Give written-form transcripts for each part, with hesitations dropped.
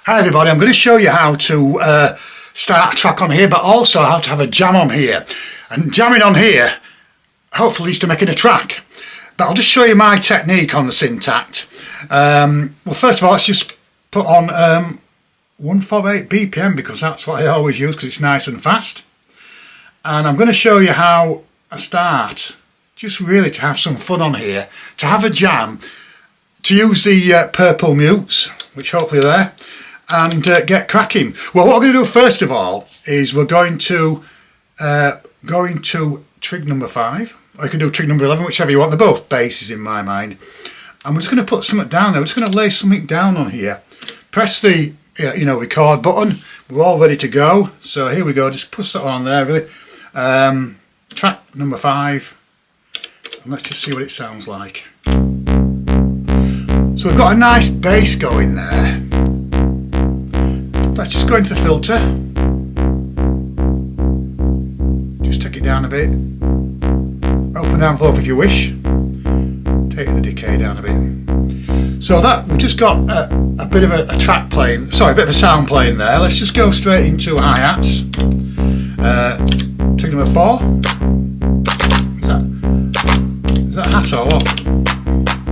Hi everybody, I'm going to show you how to start a track on here, but also how to have a jam on here. And jamming on here hopefully leads to making a track. But I'll just show you my technique on the Syntakt. Well, first of all, let's just put on 148 BPM because that's what I always use because it's nice and fast. And I'm going to show you how I start, just really to have some fun on here, to have a jam, to use the purple mutes, which hopefully are there, and get cracking. Well, what we're going to do first of all is we're going to go into trig number 5, or you can do trig number 11, whichever you want. They're both basses in my mind. And we're just going to put something down there. We're just going to lay something down on here. Press the record button. We're all ready to go. So here we go. Just push that on there, really. Track number 5. And let's just see what it sounds like. So we've got a nice bass going there. Let's just go into the filter. Just take it down a bit. Open the envelope if you wish. Take the decay down a bit. So that we've just got a bit of a track playing, sorry, a bit of a sound playing there. Let's just go straight into hi-hats. Trig number 4. Is that a hat or what?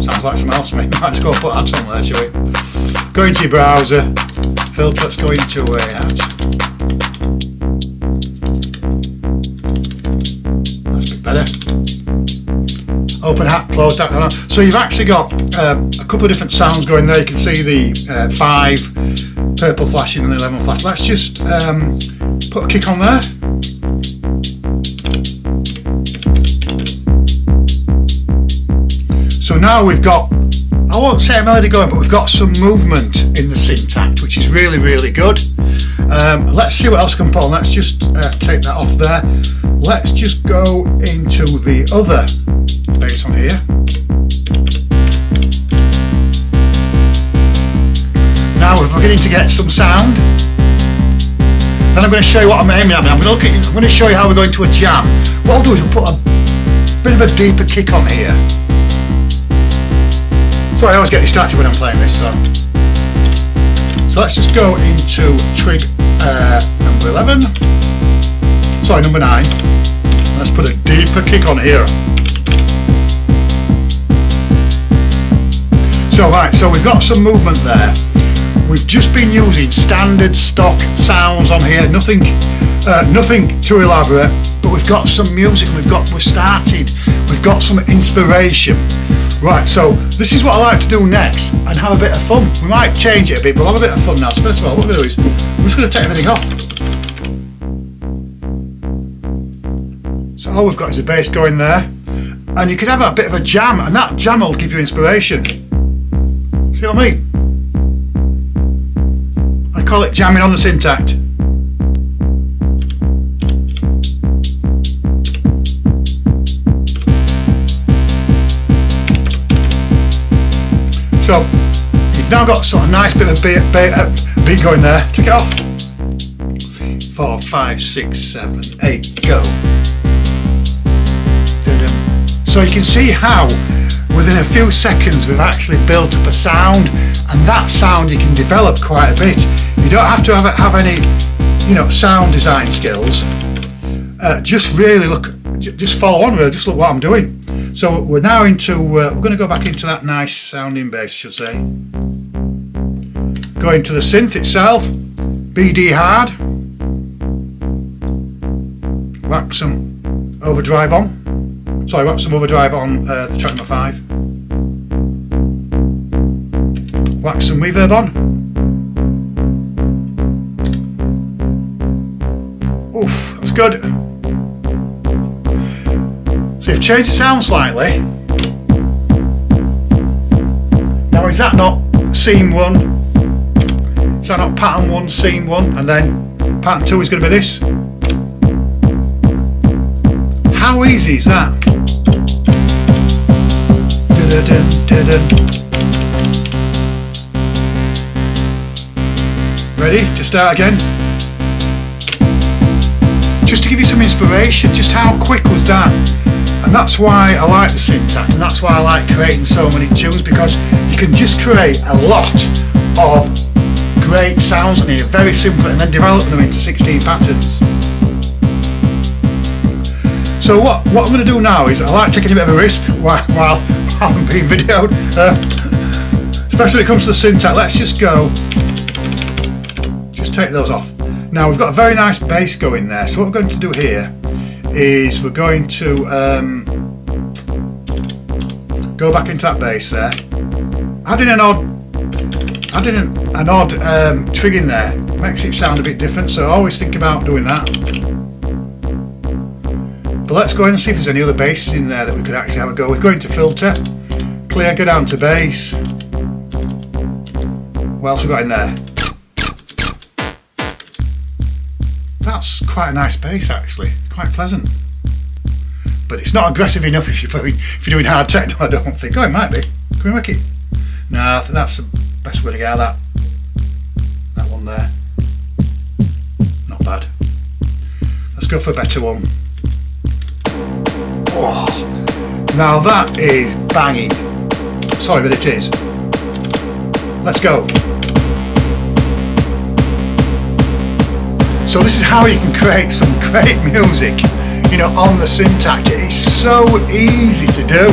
Sounds like something else, mate. Might just go and put hats on there, shall we? Go into your browser, filter, let's go into a hat. That's a bit better. Open hat, close that. So you've actually got a couple of different sounds going there. You can see the 5 purple flashing and the 11 flash. Let's just put a kick on there. So now we've got, I won't say a melody going, but we've got some movement in the Syntakt, which is really, really good. Let's see what else we can put on. Let's just take that off there. Let's just go into the other bass on here. Now we're beginning to get some sound. Then I'm going to show you what I'm aiming at. I'm going to show you how we're going to a jam. What I'll do is we'll put a bit of a deeper kick on here. So I always get distracted when I'm playing this. So let's just go into trig number 11. Sorry, number 9. Let's put a deeper kick on here. So right, so we've got some movement there. We've just been using standard stock sounds on here, nothing too elaborate, but we've got some music, we've started, we've got some inspiration. Right, so this is what I like to do next and have a bit of fun. We might change it a bit, but we'll have a bit of fun now. So first of all, what we're going to do is we're just going to take everything off. So all we've got is a bass going there, and you can have a bit of a jam, and that jam will give you inspiration. See what I mean? I call it jamming on the Syntakt. So you've now got sort of nice bit of beat going there. Take it off. 4, 5, 6, 7, 8, go. So you can see how within a few seconds we've actually built up a sound, and that sound you can develop quite a bit. You don't have to have any, sound design skills. Just really just follow on, really. Just look what I'm doing. So we're now into, we're going to go back into that nice sounding bass, I should say. Go into the synth itself, BD hard. Whack some overdrive on. Sorry, whack some overdrive on the track number 5. Whack some reverb on. Oof, that's good. So you've changed the sound slightly. Now is that not scene 1? Is that not pattern 1, scene 1, and then pattern 2 is going to be this? How easy is that? Ready to start again? Just to give you some inspiration, just how quick was that? And that's why I like the Syntakt, and that's why I like creating so many tunes, because you can just create a lot of great create sounds in here very simply and then develop them into 16 patterns. So what I'm going to do now is, I like taking a bit of a risk while I'm being videoed, especially when it comes to the Syntakt. Let's just take those off. Now we've got a very nice bass going there, so what we're going to do here is we're going to go back into that bass there, adding an odd trig in there, makes it sound a bit different, so always think about doing that. But let's go in and see if there's any other basses in there that we could actually have a go with. Go into filter, clear, go down to bass. What else have we got in there? That's quite a nice bass actually, quite pleasant. But it's not aggressive enough if you're doing hard techno, I don't think. Oh, it might be. Can we make it? No, I think that's the best way to get out of that one there. Not bad. Let's go for a better one. Oh, now that is banging. Sorry, but it is. Let's go. So this is how you can create some great music, you know, on the Syntakt. It is so easy to do.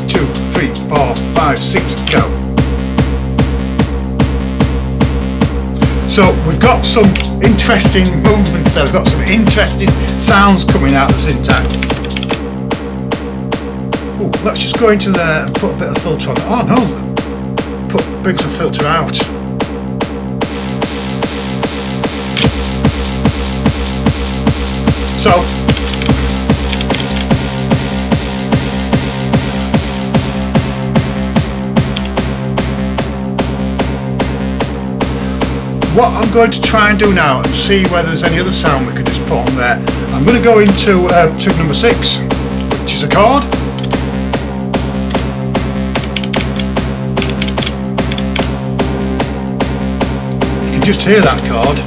2, 3, 4, 5, 6, go. So we've got some interesting movements there, we've got some interesting sounds coming out of the Syntakt. Ooh, let's just go into there and put a bit of filter on it. Oh no! Bring some filter out. So what I'm going to try and do now and see whether there's any other sound we could just put on there. I'm going to go into trig number 6, which is a chord. You can just hear that chord.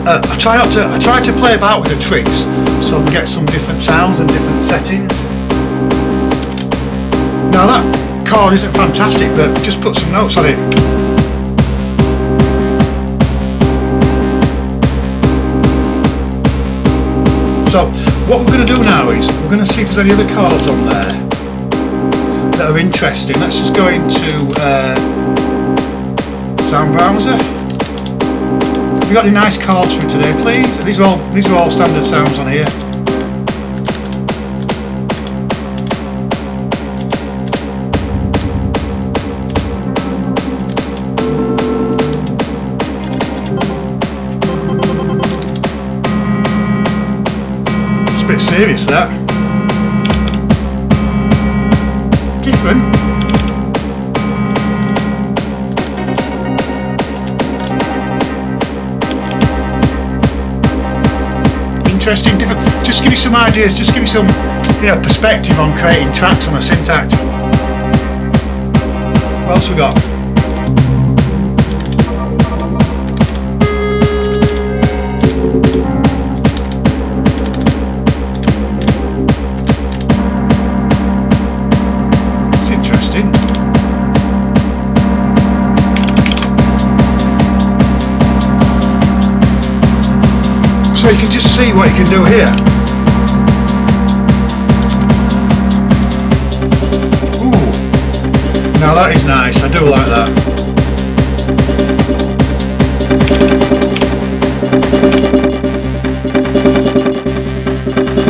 I try to play about with the trigs so I can get some different sounds and different settings. Now that chord isn't fantastic, but just put some notes on it. So what we're going to do now is we're going to see if there's any other chords on there that are interesting. Let's just go into sound browser. Have you got any nice chords for today, please? These are all standard sounds on here. It's a bit serious, that. Different. Interesting, different. Just give you some ideas, just give you some, you know, perspective on creating tracks on the Syntakt. What else we got? It's interesting. So you can just see what you can do here. Ooh, now that is nice, I do like that.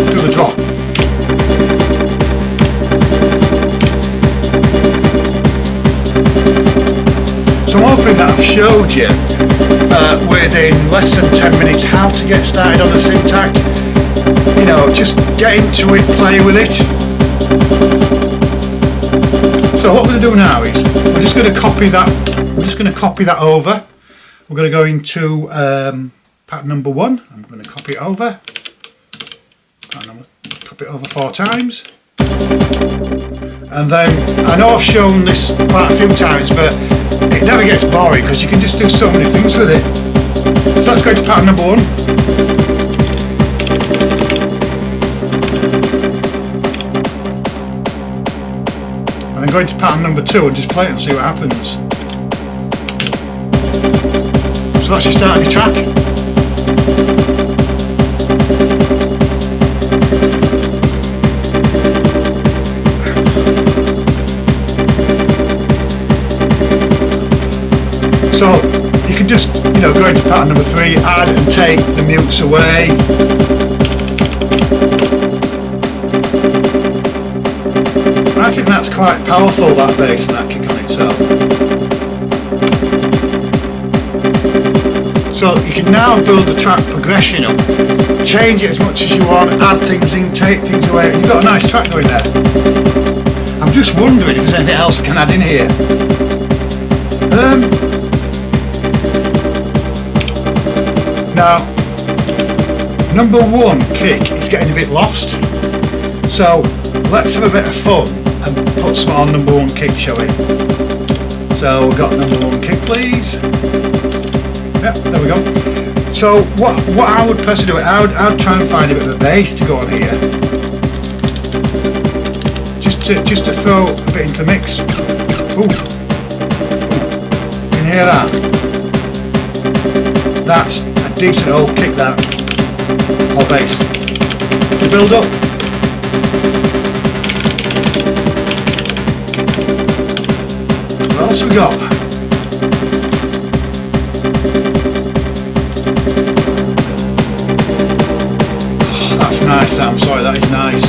Do the drop. So I'm hoping that I've showed you within less than 10 minutes how to get started on the Syntakt. You know, just get into it, play with it. So what we're going to do now is we're just going to copy that. We're just going to copy that over. We're going to go into pattern number 1. I'm going to copy it over. Copy it over 4 times. And then I know I've shown this quite a few times, but it never gets boring because you can just do so many things with it. So let's go to pattern number 1. go into pattern number 2 and just play it and see what happens. So that's your start of your track. So you can just, go into pattern number 3, add and take the mutes away. I think that's quite powerful, that bass and that kick on itself. So you can now build the track progression up, change it as much as you want, add things in, take things away, and you've got a nice track going there. I'm just wondering if there's anything else I can add in here. Now, number 1 kick is getting a bit lost, so let's have a bit of fun and put some on number 1 kick, shall we? So we've got number 1 kick, please. Yep, there we go. So what I would personally do, I would try and find a bit of a bass to go on here, just to throw a bit into the mix. Ooh, you can hear that? That's a decent old kick, that, or bass. To build up. What else we got? Oh, that's nice, that. I'm sorry, that is nice.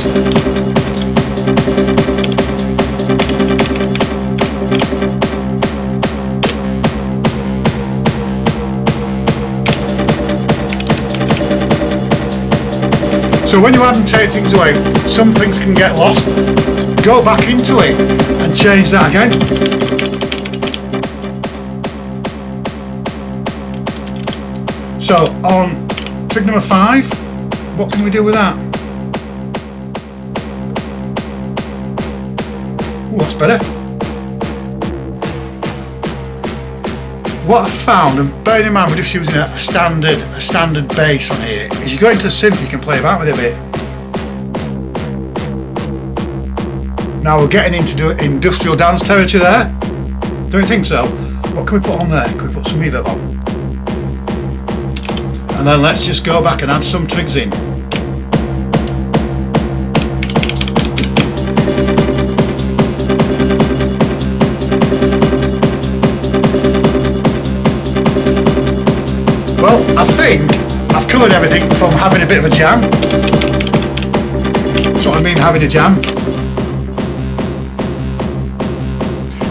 So when you add and take things away, some things can get lost. Go back into it and change that again. So on trick number 5, what can we do with that? Ooh, that's better. What I found, and bearing in mind we're just using a standard bass on here, is you go into synth, you can play about with it a bit. Now we're getting into industrial dance territory there. Don't you think so? What can we put on there? Can we put some reverb on? And then let's just go back and add some trigs in. Well, I think I've covered everything from having a bit of a jam. That's what I mean, having a jam.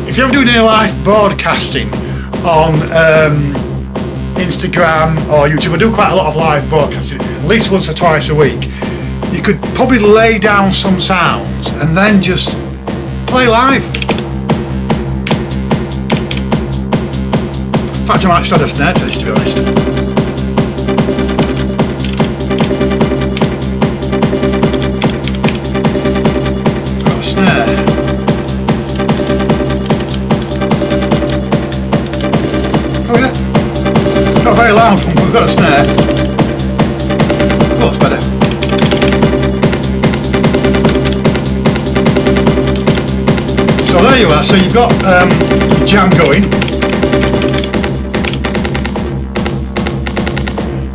If you're ever doing any live broadcasting on Instagram or YouTube, I do quite a lot of live broadcasting, at least once or twice a week. You could probably lay down some sounds and then just play live. In fact, I might start a snare to this, to be honest. Got a snare. Oh yeah. Not a very loud one, but we've got a snare. Oh, that's better. So there you are. So you've got your jam going.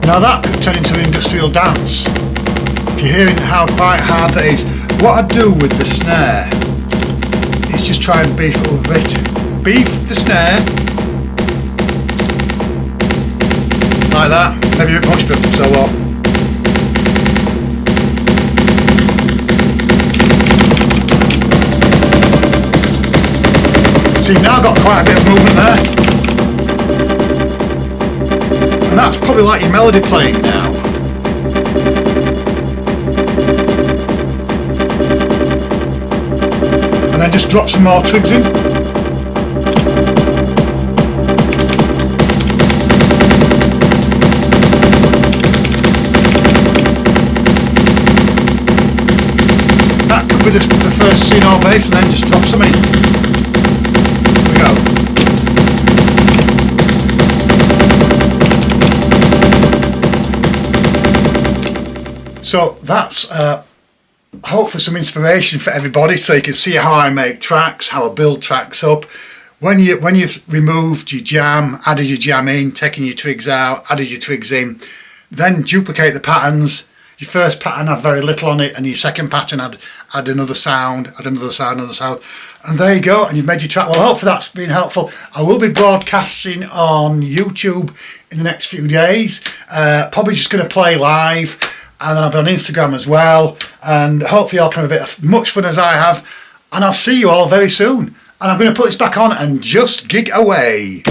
Now that could turn into an industrial dance. If you're hearing how quite hard that is, what I do with the snare is just try and beef it up a bit. Beef the snare, like that, maybe a bit much, but so what. So you've now got quite a bit of movement there. And that's probably like your melody playing now. And then just drop some more trigs in. That could be the first C or bass, and then just drop some in. Here we go. So that's hopefully some inspiration for everybody, so you can see how I make tracks, how I build tracks up. When you've removed your jam, added your jam in, taken your twigs out, added your twigs in, then duplicate the patterns. Your first pattern had very little on it, and your second pattern had another sound, another sound, and there you go, and you've made your track. Well, hopefully that's been helpful. I will be broadcasting on YouTube in the next few days, probably just going to play live, and then I'll be on Instagram as well, and hopefully y'all can have a bit of much fun as I have, and I'll see you all very soon. And I'm going to put this back on and just gig away.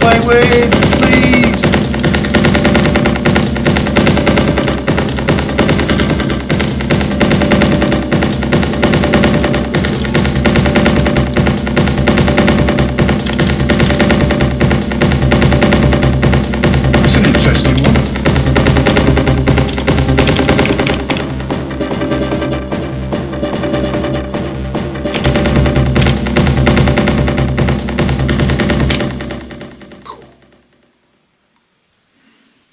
Play with